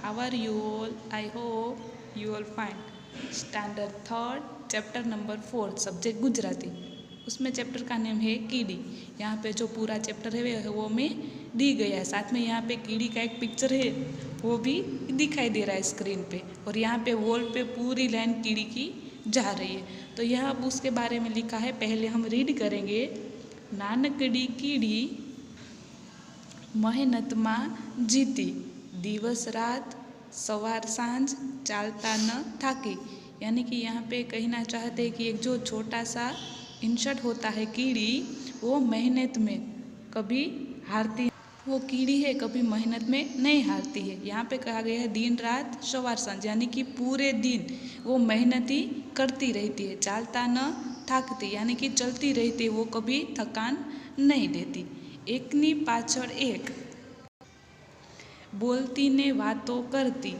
How are you all? I hope you all fine. Standard third chapter number 4 subject Gujarati. उसमें chapter का name है कीड़ी। यहाँ पे जो पूरा चैप्टर है वो में दी गया है। साथ में यहाँ पे कीड़ी का एक पिक्चर है वो भी दिखाई दे रहा है स्क्रीन पे। और यहाँ पे वॉल पे पूरी लाइन कीड़ी की जा रही है। तो यह अब उसके बारे में लिखा है। पहले हम रीड करेंगे। नानकड़ी कीड़ी मेहनत में जीती, दिवस रात सवार सांझ चालता न थाकी। यानी कि यहाँ पे कहना चाहते हैं कि एक जो छोटा सा इंसेक्ट होता है कीड़ी, वो मेहनत में कभी हारती, वो कीड़ी है कभी मेहनत में नहीं हारती है। यहाँ पे कहा गया है दिन रात सवार सांझ, यानी कि पूरे दिन वो मेहनत ही करती रहती है। चालता न थाकती, यानी कि चलती रहती है, वो कभी थकान नहीं देती। एकनी पाछળ एक बोलती ने वातो करती,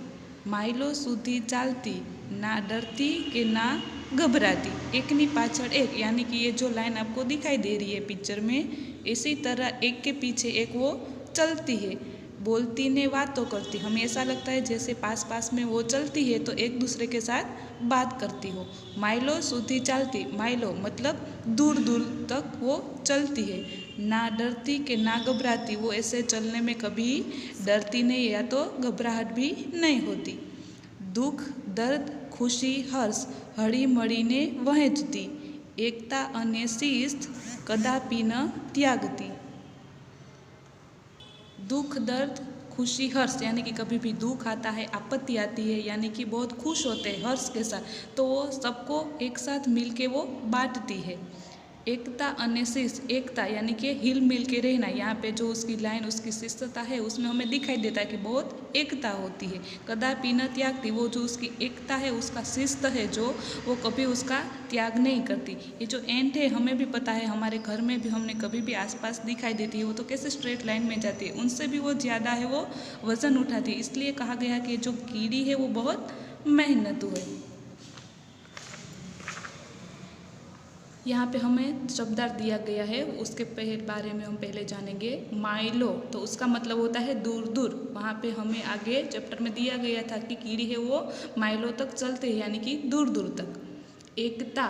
माइलो સુધી चालती, ना डरती के ना घबराती। एकनी पाछળ एक, यानी कि ये जो लाइन आपको दिखाई दे रही है पिक्चर में, इसी तरह एक के पीछे एक वो चलती है। बोलती ने बातों करती, हमें ऐसा लगता है जैसे पास पास में वो चलती है तो एक दूसरे के साथ बात करती हो। माइलो સુધી चालती, माइलो मतलब दूर दूर तक वो चलती है। ना डरती के ना घबराती, वो ऐसे चलने में कभी डरती नहीं या तो घबराहट भी नहीं होती। दुख दर्द खुशी हर्ष हળી મળીને વહેંચતી, એકતા અને શિસ્ત કદાપી ન ત્યાગતી। दुख दर्द खुशी हर्ष, यानी कि कभी भी दुख आता है, आपत्ति आती है, यानी कि बहुत खुश होते हैं हर्ष के साथ, तो वो सबको एक साथ मिल के वो बांटती है। एकता और शिस्त, एकता यानी कि हिल मिल के रहना। यहाँ पे जो उसकी लाइन, उसकी शिस्तता है, उसमें हमें दिखाई देता है कि बहुत एकता होती है। कदापि न त्यागती, वो जो उसकी एकता है, उसका शिस्त है जो, वो कभी उसका त्याग नहीं करती। ये जो एंट है, हमें भी पता है, हमारे घर में भी हमने कभी भी आसपास दिखाई देती है, वो तो कैसे स्ट्रेट लाइन में जाती है, उनसे भी वो ज़्यादा है वो वज़न उठाती है। इसलिए कहा गया कि जो कीड़ी है वो बहुत मेहनतू है। यहाँ पे हमें शब्दार्थ दिया गया है, उसके बारे में हम पहले जानेंगे। माइलो, तो उसका मतलब होता है दूर दूर। वहाँ पे हमें आगे चैप्टर में दिया गया था कि कीड़ी है वो माइलों तक चलते हैं, यानी कि दूर दूर तक। एकता,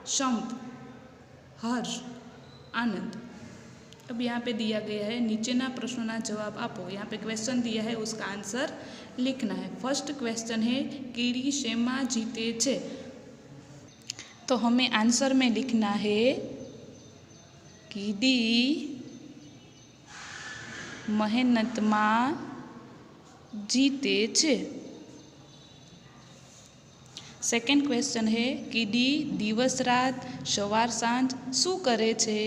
संप, हर्ष, आनंद। अब यहाँ पे दिया गया है नीचेना प्रश्नों जवाब आपो। यहाँ पे क्वेश्चन दिया है, उसका आंसर लिखना है। फर्स्ट क्वेश्चन है कीड़ी शेमा जीते छे, तो हमें आंसर में लिखना है कीड़ी मेहनत में जीते छे। सेकेंड क्वेश्चन है कीड़ी दिवस रात सवार सांझ शू करे छे,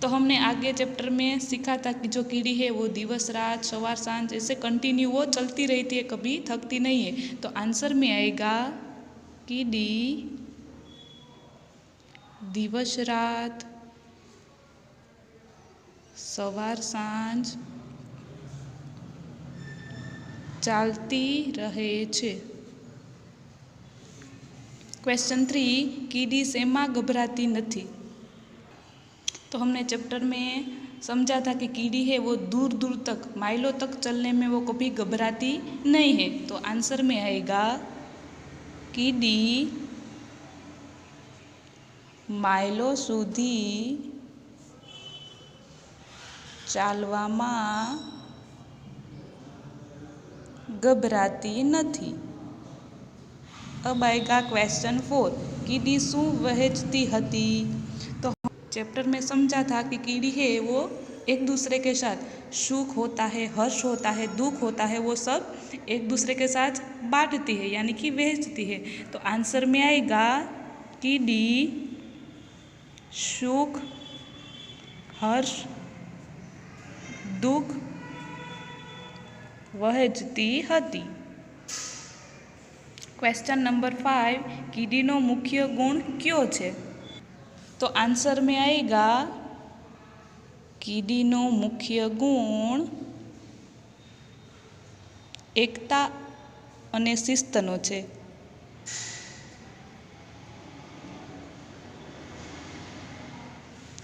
तो हमने आगे चैप्टर में सीखा था कि जो कीड़ी है वो दिवस रात सवार सांझ ऐसे कंटिन्यू वो चलती रहती है, कभी थकती नहीं है। तो आंसर में आएगा कीड़ी दिवस रात सवार सांझ चालती रहे छे। क्वेश्चन 3 कीड़ी सेमा घबराती नहीं, तो हमने चैप्टर में समझा था कि कीड़ी है वो दूर दूर तक माइलों तक चलने में वो कभी घबराती नहीं है। तो आंसर में आएगा कीड़ी माइलों સુધી ચાલવામાં घबराती नहीं। अब आएगा क्वेश्चन 4 कीड़ी शू वहेंचती हती, तो चैप्टर में समझा था कि कीड़ी है वो एक दूसरे के साथ सुख होता है, हर्ष होता है, दुख होता है, वो सब एक दूसरे के साथ बांटती है, यानी कि वहेंचती है। तो आंसर में आएगा कीड़ी सुख हर्ष दुख वहेंचती हती। क्वेश्चन नंबर 5 कीड़ीनो मुख्य गुण क्यो छे, तो आंसर में आएगा कीड़ीनो मुख्य गुण एकता अने शिस्तनो छे।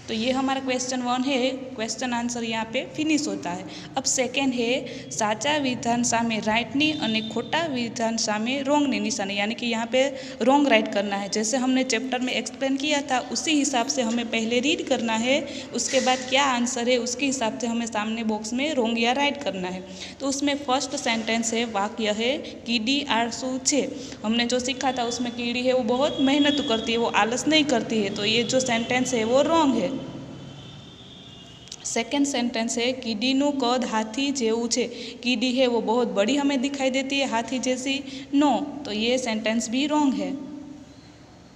तो तो ये हमारा क्वेश्चन 1 है, क्वेश्चन आंसर यहाँ पे फिनिश होता है। अब सेकेंड है साचा विधान सामे राइटनी अने खोटा विधान सामे रोंगनी निशानी, यानी कि यहाँ पे रोंग राइट करना है। जैसे हमने चैप्टर में एक्सप्लेन किया था उसी हिसाब से हमें पहले रीड करना है, उसके बाद क्या आंसर है उसके हिसाब से हमें सामने बॉक्स में रोंग या राइट करना है। तो उसमें फर्स्ट सेंटेंस है, वाक्य है कीड़ी आळसू छे। हमने जो सीखा था उसमें कीड़ी है वो बहुत मेहनत करती है, वो आलस नहीं करती है, तो ये जो सेंटेंस है वो रॉन्ग है। सेकेंड सेंटेंस है कीड़ीनु कद हाथी जेवू छे। कीड़ी है वो बहुत बड़ी हमें दिखाई देती है हाथी जैसी, नो, तो ये सेंटेंस भी रॉन्ग है।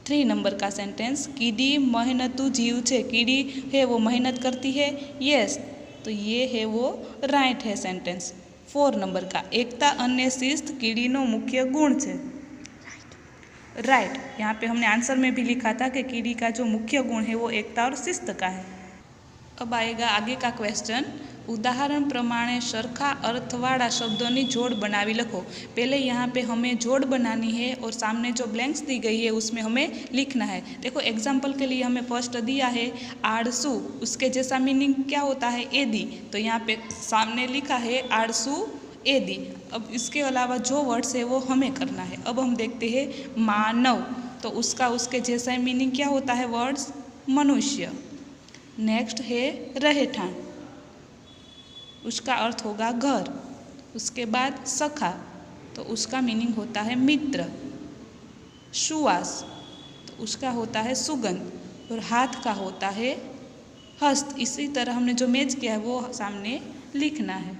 3 नंबर का सेंटेंस कीड़ी मेहनतु जीव छे। कीड़ी है वो मेहनत करती है, यस, तो ये है वो राइट है सेंटेंस। 4 नंबर का एकता अन्य शिस्त कीड़ीनो मुख्य गुण छे। राइट, यहाँ पे हमने आंसर में भी लिखा था कि कीड़ी का जो मुख्य गुण है वो एकता और शिस्त का है। अब आएगा आगे का क्वेश्चन, उदाहरण प्रमाणे सरखा अर्थवाड़ा शब्दों की जोड़ बनावी लखो। पहले यहाँ पे हमें जोड़ बनानी है और सामने जो ब्लैंक्स दी गई है उसमें हमें लिखना है। देखो एग्जाम्पल के लिए हमें फर्स्ट दिया है आड़सू, उसके जैसा मीनिंग क्या होता है एदी, तो यहाँ पे सामने लिखा है आड़सू एदी। अब इसके अलावा जो वर्ड्स है वो हमें करना है। अब हम देखते हैं मानव, तो उसका उसके जैसा मीनिंग क्या होता है वर्ड्स, मनुष्य। नेक्स्ट है रहेठान, उसका अर्थ होगा घर। उसके बाद सखा, तो उसका मीनिंग होता है मित्र। सुवास, तो उसका होता है सुगंध, और हाथ का होता है हस्त। इसी तरह हमने जो मैच किया है वो सामने लिखना है।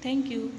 Thank you.